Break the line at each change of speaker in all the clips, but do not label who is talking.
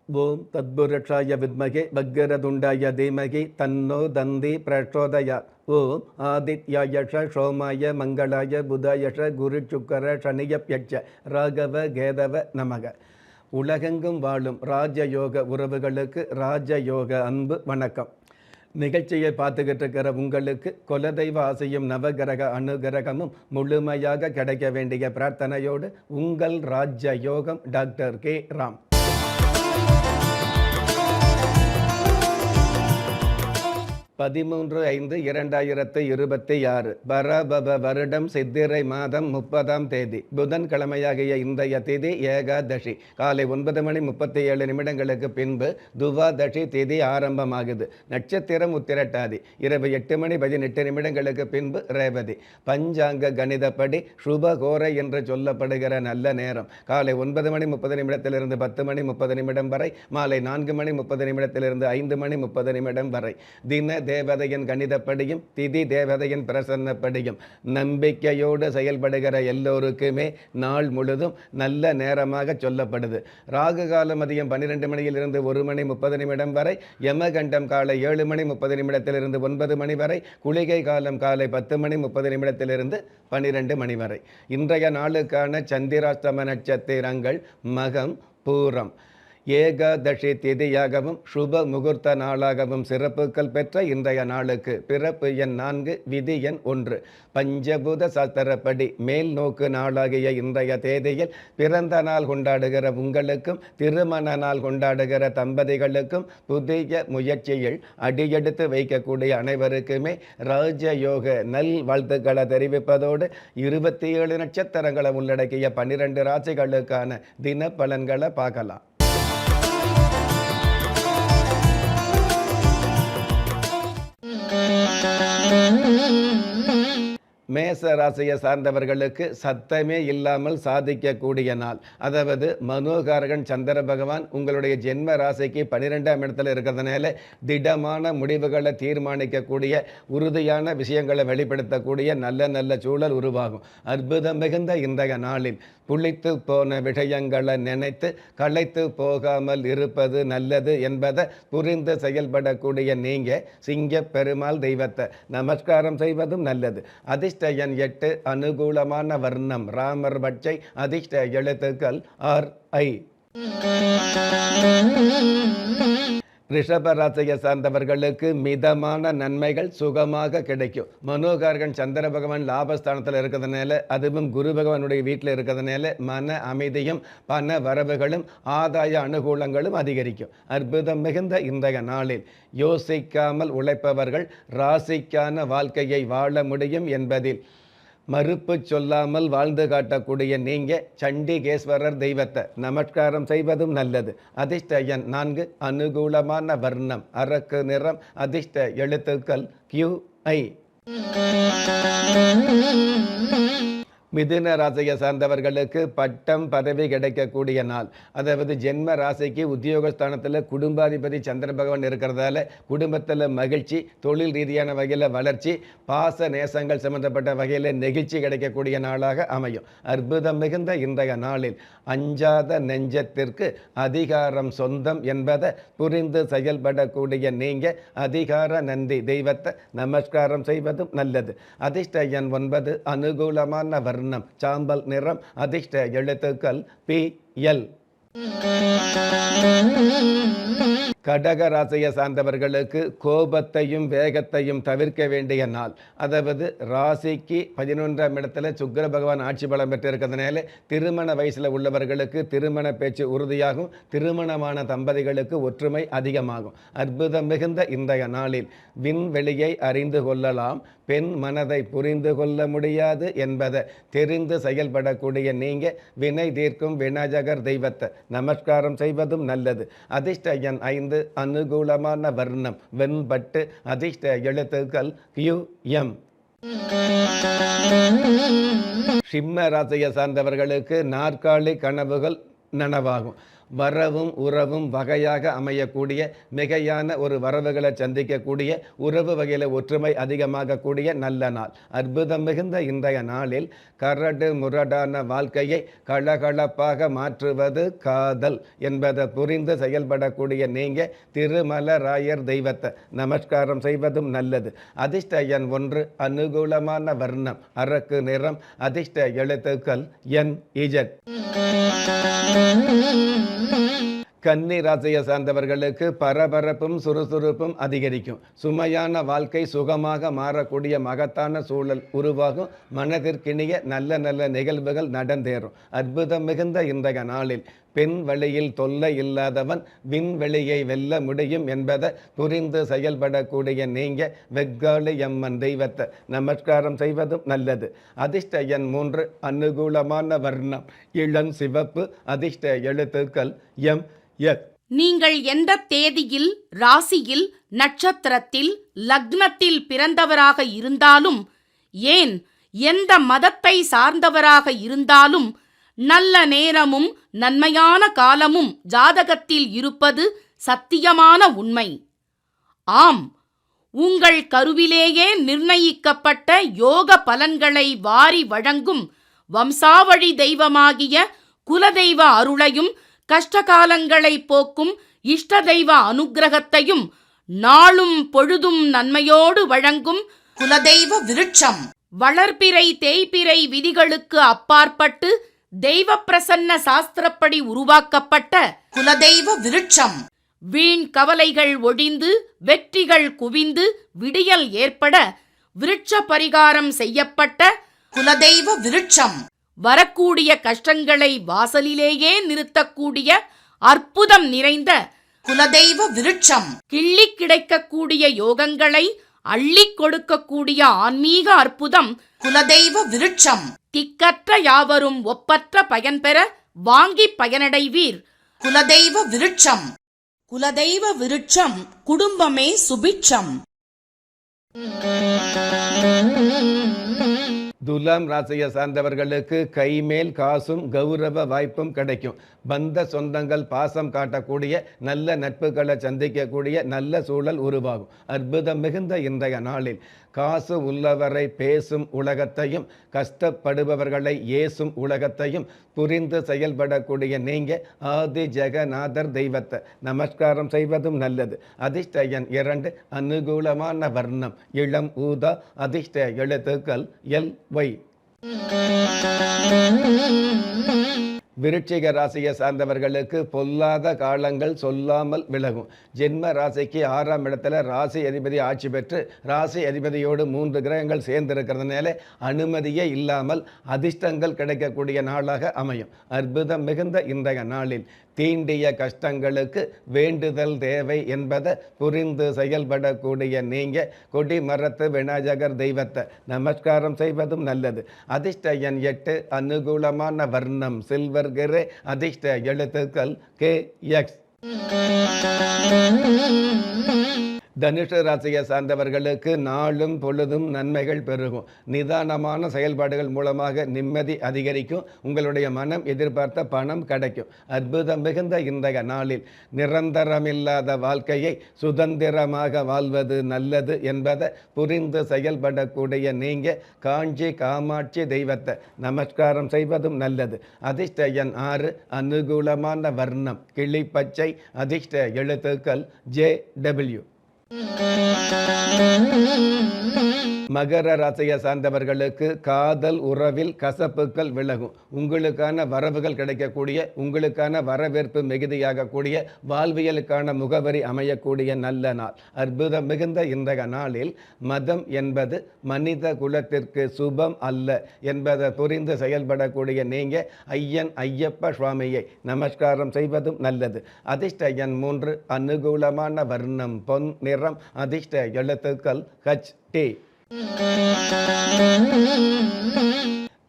ஓம் தத்புருஷாய வித்மகே வக்கரதுண்டாய தீமகி தன்னோ தந்தி பிரச்சோதயா. ஓம் ஆதித்யாயஷ சோமாய மங்களாய புதாயஷ குரு சுக்கர சனியப்யட்ச ராகவ கேதவ நமக. உலகெங்கும் வாழும் ராஜயோக உறவுகளுக்கு ராஜயோக அன்பு வணக்கம். நிகழ்ச்சியை பார்த்துக்கிட்டு இருக்கிற உங்களுக்கு குலதெய்வ ஆசையும் நவகிரக அனுகிரகமும் முழுமையாக கிடைக்க வேண்டிய பிரார்த்தனையோடு உங்கள் ராஜயோகம் டாக்டர் கே ராம். 13/5/2026 பரபவ வருடம் சித்திரை மாதம் 30ஆம் தேதி புதன்கிழமையாகிய இன்றைய திதி ஏகாதசி. காலை 9:37 பின்பு துவாதசி திதி ஆரம்பமாகுது. நட்சத்திரம் உத்திரட்டாதி. இரவு 8:18 பின்பு ரேவதி. பஞ்சாங்க கணிதப்படி சுபகோரை என்று சொல்லப்படுகிற நல்ல நேரம் காலை 9:30 10:30 வரை, மாலை 4:30 5:30 வரை. தின தேவதையின் கணிதப்படியும் திதி தேவதையின் பிரசன்னப்படியும் நம்பிக்கையோடு செயல்படுகிற எல்லோருக்குமே நாள் முழுதும் நல்ல நேரமாக சொல்லப்படுது. ராகு காலம் மதியம் 12 1:30 வரை, யமகண்டம் காலை 7:30 9 வரை, குளிகை காலம் காலை 10:30 12 வரை. இன்றைய நாளுக்கான சந்திராஷ்டம நட்சத்திரங்கள் மகம், பூரம். ஏகாதசி திதியாகவும் சுப முகூர்த்த நாளாகவும் சிறப்புகள் பெற்ற இன்றைய நாளுக்கு பிறப்பு எண் 4, விதி எண் 1. பஞ்சபூத சாஸ்திரப்படி மேல் நோக்கு நாளாகிய இன்றைய தேதியில் பிறந்த நாள் கொண்டாடுகிற உங்களுக்கும் திருமண நாள் கொண்டாடுகிற தம்பதிகளுக்கும் புதிய முயற்சியில் அடியெடுத்து வைக்கக்கூடிய அனைவருக்குமே ராஜயோக நல் வாழ்த்துக்களை தெரிவிப்பதோடு 27 நட்சத்திரங்களை உள்ளடக்கிய 12 ராசிகளுக்கான தின பலன்களை பார்க்கலாம். மேச ராசியை சார்ந்தவர்களுக்கு சத்தமே இல்லாமல் சாதிக்கக்கூடிய நாள். அதாவது மனோகாரகன் சந்திர பகவான் உங்களுடைய ஜென்ம ராசிக்கு 12ஆம் இடத்துல இருக்கிறதுனால திடமான முடிவுகளை தீர்மானிக்கக்கூடிய, உறுதியான விஷயங்களை வெளிப்படுத்தக்கூடிய நல்ல நல்ல சூழல் உருவாகும். அற்புதம் மிகுந்த இன்றைய நாளில் புளித்து போன விஷயங்களை நினைத்து களைத்து போகாமல் இருப்பது நல்லது என்பதை புரிந்து செயல்படக்கூடிய நீங்க சிங்க பெருமாள் தெய்வத்தை நமஸ்காரம் செய்வதும் நல்லது. அதிர்ஷ்ட எண் 8, அனுகூலமான வர்ணம் ராமர் பட்சை. அதிர்ஷ்ட எழுத்துக்கள் RI. ரிஷபராசியை சார்ந்தவர்களுக்கு மிதமான நன்மைகள் சுகமாக கிடைக்கும். மனோகாரகன் சந்திர பகவான் லாபஸ்தானத்தில் இருக்கிறதுனால, அதுவும் குரு பகவானுடைய வீட்டில் இருக்கிறதுனால மன அமைதியும் பண வரவுகளும் ஆதாய அனுகூலங்களும் அதிகரிக்கும். அற்புதம் மிகுந்த இன்றைய நாளில் யோசிக்காமல் உழைப்பவர்கள் ராசிக்கான வாழ்க்கையை வாழ முடியும் என்பதில் மறுப்பு சொல்லாமல் வாழ்ந்து காட்டக்கூடிய நீங்க சண்டிகேஸ்வரர் தெய்வத்தை நமஸ்காரம் செய்வதும் நல்லது. அதிர்ஷ்ட எண் 4, அனுகூலமான வர்ணம் அரக்கு நிறம். அதிர்ஷ்ட எழுத்துக்கள் QI. மிதுன ராசியை சார்ந்தவர்களுக்கு பட்டம் பதவி கிடைக்கக்கூடிய நாள். அதாவது ஜென்ம ராசிக்கு உத்தியோகஸ்தானத்தில் குடும்பாதிபதி சந்திர பகவான் இருக்கிறதால குடும்பத்தில் மகிழ்ச்சி, தொழில் ரீதியான வகையில் வளர்ச்சி, பாச நேசங்கள் சம்பந்தப்பட்ட வகையில் நெகிழ்ச்சி கிடைக்கக்கூடிய நாளாக அமையும். அற்புதம் மிகுந்த இன்றைய நாளில் அஞ்சாத நெஞ்சத்திற்கு அதிகாரம் சொந்தம் என்பதை புரிந்து செயல்படக்கூடிய நீங்க அதிகார நந்தி தெய்வத்தை நமஸ்காரம் செய்வதும் நல்லது. அதிர்ஷ்ட எண் 9, அனுகூலமான வர்ணம் சாம்பல் நிறம். அதிர்ஷ்ட எழுத்துக்கள் PL. கடக ராசியை சார்ந்தவர்களுக்கு கோபத்தையும் வேகத்தையும் தவிர்க்க வேண்டிய நாள். அதாவது ராசிக்கு 11ஆம் இடத்துல சுக்கிர பகவான் ஆட்சி பலம் பெற்றிருக்கிறதுனால திருமண வயசில் உள்ளவர்களுக்கு திருமண பேச்சு உறுதியாகும். திருமணமான தம்பதிகளுக்கு ஒற்றுமை அதிகமாகும். அற்புதம் மிகுந்த இன்றைய நாளில் விண்வெளியை அறிந்து கொள்ளலாம், பெண் மனதை புரிந்து கொள்ள முடியாது என்பதை தெரிந்து செயல்படக்கூடிய நீங்க வினை தீர்க்கும் விநாயகர் தெய்வத்தை நமஸ்காரம் செய்வதும் நல்லது. அதிர்ஷ்ட எண் 5, அனுகூலமான வர்ணம் வெண்பட்டு. அதிர்ஷ்ட எழுத்துக்கள் QM. சிம்ம ராசியை சார்ந்தவர்களுக்கு நாற்காலி கனவுகள் நனவாகும். வரவும் உறவும் வகையாக அமையக்கூடிய மிகையான ஒரு வரவுகளை சந்திக்கக்கூடிய உறவு வகையில் ஒற்றுமை அதிகமாகக்கூடிய நல்ல நாள். அற்புதம் மிகுந்த இன்றைய நாளில் கரடு முரடான வாழ்க்கையை களகளப்பாக மாற்றுவது காதல் என்பதை புரிந்து செயல்படக்கூடிய நீங்க திருமலராயர் தெய்வத்தை நமஸ்காரம் செய்வதும் நல்லது. அதிர்ஷ்ட எண் 1, அனுகூலமான வர்ணம் அரக்கு நிறம், அதிர்ஷ்ட எழுத்துக்கள் என் இஜட். கன்னி ராசியை சார்ந்தவர்களுக்கு பரபரப்பும் சுறுசுறுப்பும் அதிகரிக்கும். சுமையான வாழ்க்கை சுகமாக மாறக்கூடிய மகத்தான சூழல் உருவாகும். மனதிற்கினிய நல்ல நல்ல நிகழ்வுகள் நடந்தேறும். அற்புதம் மிகுந்த இன்றைய நாளில் பெண் வழியில் தொல்லை இல்லாதவன் விண்வெளியை வெல்ல முடியும் என்பதை புரிந்து செயல்படக்கூடிய நீங்க வெக்காளி அம்மன் தெய்வத்தை நமஸ்காரம் செய்வதும் நல்லது. அதிர்ஷ்ட எண் 3, அனுகூலமான வர்ணம் இளம் சிவப்பு, அதிர்ஷ்ட எழுத்துக்கள் எம் எஸ்.
நீங்கள் எந்த தேதியில், ராசியில், நட்சத்திரத்தில், லக்னத்தில் பிறந்தவராக இருந்தாலும், ஏன் எந்த மதத்தை சார்ந்தவராக இருந்தாலும், நல்ல நேரமும் நன்மையான காலமும் ஜாதகத்தில் இருப்பது சத்தியமான உண்மை. ஆம், உங்கள் கருவிலேயே நிர்ணயிக்கப்பட்ட யோக பலன்களை வாரி வழங்கும் வம்சாவழி தெய்வமாகிய குலதெய்வ அருளையும் கஷ்டகாலங்களை போக்கும் இஷ்ட தெய்வ அனுக்கிரகத்தையும் நாளும் பொழுதும் நன்மையோடு வழங்கும் குலதெய்வ விருட்சம். வளர்பிறை தேய்பிறை விதிகளுக்கு அப்பாற்பட்டு தெய்வ பிரசன்ன சாஸ்திரப்படி உருவாக்கப்பட்ட குலதெய்வ விருட்சம். வீண் கவலைகள் ஒழிந்து வெற்றிகள் குவிந்து விடியல் ஏற்பட விருட்ச பரிகாரம் செய்யப்பட்ட குலதெய்வ விருட்சம். வரக்கூடிய கஷ்டங்களை வாசலிலேயே நிறுத்தக்கூடிய அற்புதம் நிறைந்த குலதெய்வ விருட்சம். கிள்ளி கிடைக்கக்கூடிய யோகங்களை அள்ளி கொடுக்கக்கூடிய ஆன்மீக அற்புதம் குலதெய்வ விருட்சம். திக்கற்ற யாவரும் ஒப்பற்ற பயன்பெற வாங்கி பயனடைவீர். குலதெய்வ விருட்சம். குலதெய்வ விருட்சம் குடும்பமே சுபிட்சம்.
துலாம் ராசியை சார்ந்தவர்களுக்கு கைமேல் காசும் கௌரவ வாய்ப்பும் கிடைக்கும். பந்த சொந்தங்கள் பாசம் காட்டக்கூடிய நல்ல நட்புகளை சந்திக்கக்கூடிய நல்ல சூழல் உருவாகும். அற்புதம் மிகுந்த இன்றைய நாளில் காசு உள்ளவரை பேசும் உலகத்தையும் கஷ்டப்படுபவர்களை ஏசும் உலகத்தையும் புரிந்து செயல்படக்கூடிய நீங்க ஆதி ஜெகநாதர் தெய்வத்தை நமஸ்காரம் செய்வதும் நல்லது. அதிர்ஷ்ட எண் 2, அனுகூலமான வர்ணம் இளம் ஊதா, அதிர்ஷ்ட எழுத்துக்கள் எல் ஒய். விருட்சிக ராசியை சார்ந்தவர்களுக்கு பொல்லாத காலங்கள் சொல்லாமல் விலகும். ஜென்ம ராசிக்கு 6ஆம் இடத்துல ராசி அதிபதி ஆட்சி பெற்று ராசி அதிபதியோடு 3 கிரகங்கள் சேர்ந்திருக்கிறதுனால அனுமதியே இல்லாமல் அதிர்ஷ்டங்கள் கிடைக்கக்கூடிய நாளாக அமையும். அற்புதம் மிகுந்த இன்றைய நாளில் தீண்டிய கஷ்டங்களுக்கு வேண்டுதல் தேவை என்பதை புரிந்து செயல்படக்கூடிய நீங்க கொடி மரத்து விநாயகர் தெய்வத்தை நமஸ்காரம் செய்வதும் நல்லது. அதிர்ஷ்ட எண் 8, அனுகூலமான வர்ணம் சில்வர் கிரே, அதிர்ஷ்ட எழுத்துக்கள் கே எக்ஸ். தனுஷ ராசியை சார்ந்தவர்களுக்கு நாளும் பொழுதும் நன்மைகள் பெருகும். நிதானமான செயல்பாடுகள் மூலமாக நிம்மதி அதிகரிக்கும். உங்களுடைய மனம் எதிர்பார்த்த பணம் கிடைக்கும். அற்புதம் மிகுந்த இன்றைய நாளில் நிரந்தரமில்லாத வாழ்க்கையை சுதந்திரமாக வாழ்வது நல்லது என்பதை புரிந்து செயல்படக்கூடிய நீங்க காஞ்சி காமாட்சி தெய்வத்தை நமஸ்காரம் செய்வதும் நல்லது. அதிர்ஷ்ட எண் 6, அனுகூலமான வர்ணம் கிளிப்பச்சை, அதிர்ஷ்ட எழுத்துக்கள் ஜே டபிள்யூ. மகர ராசியை சார்ந்தவர்களுக்கு காதல் உறவில் கசப்புக்கள் விலகும். உங்களுக்கான வரவுகள் கிடைக்கக்கூடிய, உங்களுக்கான வரவேற்பு மிகுதியாகக்கூடிய, வாழ்வியலுக்கான முகவரி அமையக்கூடிய நல்ல நாள். அற்புதம் மிகுந்த இன்றைய நாளில் மதம் என்பது மனித குலத்திற்கு சுபம் அல்ல என்பதை புரிந்து செயல்படக்கூடிய நீங்க ஐயன் ஐயப்ப சுவாமியை நமஸ்காரம் செய்வதும் நல்லது. அதிர்ஷ்ட எண் 3, அனுகூலமான வர்ணம் பொன் நிறம், அதிர்ஷ்ட எழுத்துக்கள் ஹச் டி.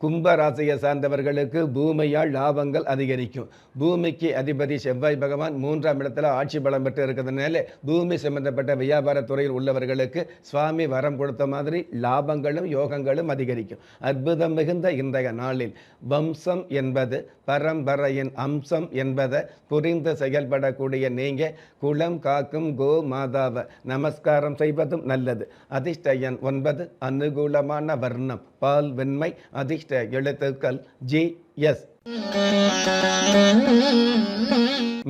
கும்ப ராசியை சார்ந்தவர்களுக்கு பூமியால் லாபங்கள் அதிகரிக்கும். பூமிக்கு அதிபதி செவ்வாய் பகவான் 3ஆம் இடத்துல ஆட்சி பலம் பெற்று இருக்கிறதுனால பூமி சம்பந்தப்பட்ட வியாபார துறையில் உள்ளவர்களுக்கு சுவாமி வரம் கொடுத்த மாதிரி லாபங்களும் யோகங்களும் அதிகரிக்கும். அற்புதம் மிகுந்த இன்றைய நாளில் வம்சம் என்பது பரம்பரையின் அம்சம் என்பதை புரிந்து செயல்படக்கூடிய நீங்க குலம் காக்கும் கோ மாதாவை நமஸ்காரம் செய்வதும் நல்லது. அதிர்ஷ்ட எண் 9, அனுகூலமான வர்ணம் பால் வெண்மை, அதிர்ஷ்ட எழுத்துக்கள் GS.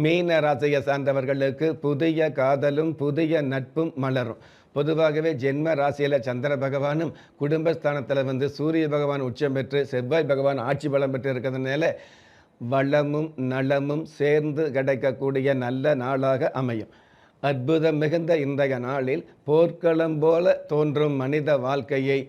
மீன ராசியை சார்ந்தவர்களுக்கு புதிய காதலும் புதிய நட்பும் மலரும். பொதுவாகவே ஜென்ம ராசியில் சந்திர பகவானும் குடும்பஸ்தானத்தில் சூரிய பகவான் உச்சம் பெற்று செவ்வாய் பகவான் ஆட்சி பலம் பெற்று இருக்கிறதுனால வளமும் நலமும் சேர்ந்து கிடைக்கக்கூடிய நல்ல நாளாக அமையும். அற்புதம் மிகுந்த இன்றைய நாளில் போர்க்களம் போல தோன்றும் மனித வாழ்க்கையை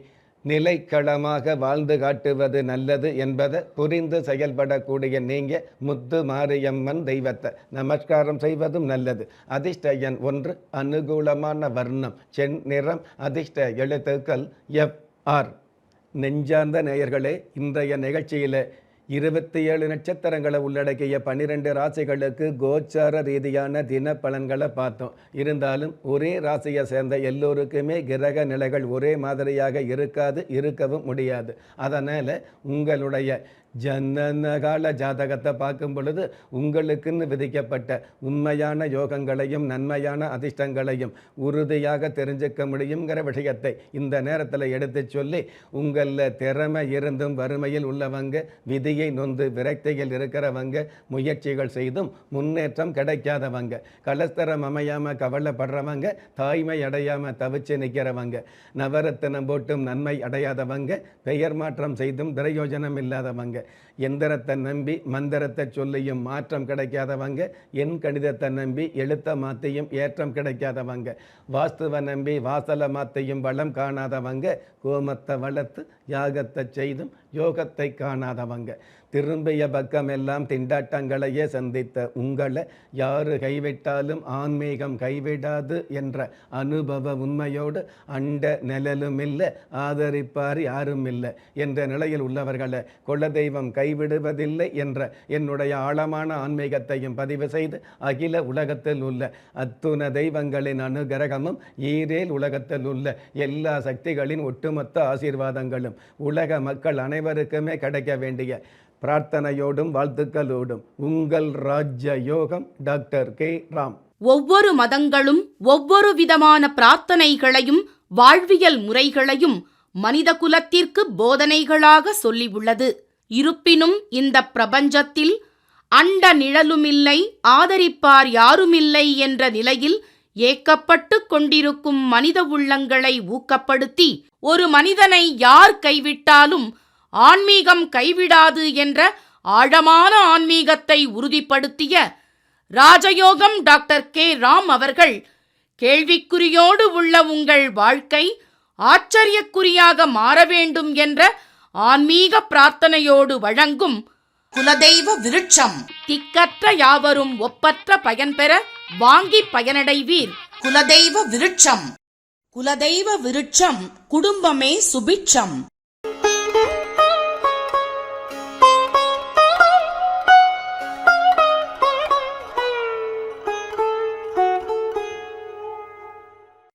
நிலைக்களமாக வாழ்ந்து காட்டுவது நல்லது என்பதை புரிந்து செயல்படக்கூடிய நீங்க முத்து மாரியம்மன் தெய்வத்தை நமஸ்காரம் செய்வதும் நல்லது. அதிர்ஷ்ட எண் 1, அனுகூலமான வர்ணம் செந்நிறம், அதிர்ஷ்ட எழுத்துக்கள் FR. நெஞ்சார்ந்த நேயர்களே, இன்றைய நிகழ்ச்சியில் 27 நட்சத்திரங்களை உள்ளடக்கிய 12 ராசிகளுக்கு கோச்சார ரீதியான தின பலன்களை பார்த்தோம். இருந்தாலும் ஒரே ராசியை சேர்ந்த எல்லோருக்குமே கிரக நிலைகள் ஒரே மாதிரியாக இருக்காது, இருக்கவும் முடியாது. அதனால் உங்களுடைய ஜனனகால ஜாதகத்தை பார்க்கும் பொழுது உங்களுக்குன்னு விதிக்கப்பட்ட உண்மையான யோகங்களையும் நன்மையான அதிர்ஷ்டங்களையும் உறுதியாக தெரிஞ்சுக்க முடியுங்கிற விஷயத்தை இந்த நேரத்தில் எடுத்து சொல்லி, உங்களில் திறமை இருந்தும் வறுமையில் உள்ளவங்க, விதியை நொந்து விரக்தியில் இருக்கிறவங்க, முயற்சிகள் செய்தும் முன்னேற்றம் கிடைக்காதவங்க, கலஸ்தரம் அமையாமல் கவலைப்படுறவங்க, தாய்மை அடையாமல் தவிச்சு நிற்கிறவங்க, நவரத்தினம் போட்டும் நன்மை அடையாதவங்க, பெயர் மாற்றம் செய்தும் பிரயோஜனம் இல்லாதவங்க, எந்திரத்தை நம்பி மந்திரத்தை சொல்லியும் மாற்றம் கிடைக்காதவங்க, எண் கணிதத்தை நம்பி எழுத்த மாற்றியும் ஏற்றம் கிடைக்காதவங்க, வாஸ்துவை நம்பி வாசலை மாற்றியும் வளம் காணாதவங்க, கோமத்தை வளர்த்து யாகத்தை செய்தும் யோகத்தை காணாதவங்க, திரும்பிய பக்கமெல்லாம் திண்டாட்டங்களையே சந்தித்த உங்களை யாரு கைவிட்டாலும் ஆன்மீகம் கைவிடாது என்ற அனுபவ உண்மையோடு அண்ட நிழலும் இல்லை, ஆதரிப்பார் யாரும் இல்லை என்ற நிலையில் உள்ளவர்களை குலதெய்வம் கைவிடுவதில்லை என்ற என்னுடைய ஆழமான ஆன்மீகத்தையும் பதிவு செய்து அகில உலகத்தில் உள்ள அத்துண தெய்வங்களின் அனுகிரகமும் ஈரேல் உலகத்தில் உள்ள எல்லா சக்திகளின் ஒட்டுமொத்த ஆசீர்வாதங்களும் உலக மக்கள் அனைவருக்குமே கிடைக்க வேண்டிய பிரார்த்தனையோடும் வாழ்த்துக்களோடும் உங்கள் ராஜ்ய யோகம் டாக்டர் கே. ராம்.
ஒவ்வொரு மதங்களும் ஒவ்வொரு விதமான பிரார்த்தனைகளையும் வாழ்வியல் முறைகளையும் மனித குலத்திற்கு போதனைகளாக சொல்லியுள்ளது. இருப்பினும் இந்த பிரபஞ்சத்தில் அண்ட நிழலுமில்லை, ஆதரிப்பார் யாருமில்லை என்ற நிலையில் ஏக்கப்பட்டு கொண்டிருக்கும் மனித உள்ளங்களை ஊக்கப்படுத்தி ஒரு மனிதனை யார் கைவிட்டாலும் ஆன்மீகம் கைவிடாது என்ற ஆழமான ஆன்மீகத்தை உறுதிப்படுத்திய ராஜயோகம் டாக்டர் கே. ராம் அவர்கள் கேள்விக்குறியோடு உள்ள உங்கள் வாழ்க்கை ஆச்சரியக்குறியாக மாற வேண்டும் என்ற ஆன்மீக பிரார்த்தனையோடு வழங்கும் குலதெய்வ விருட்சம். திக்கற்ற யாவரும் ஒப்பற்ற பயன்பெற வாங்கி பயனடைவீர். குலதெய்வ விருட்சம். குலதெய்வ விருட்சம் குடும்பமே சுபிட்சம்.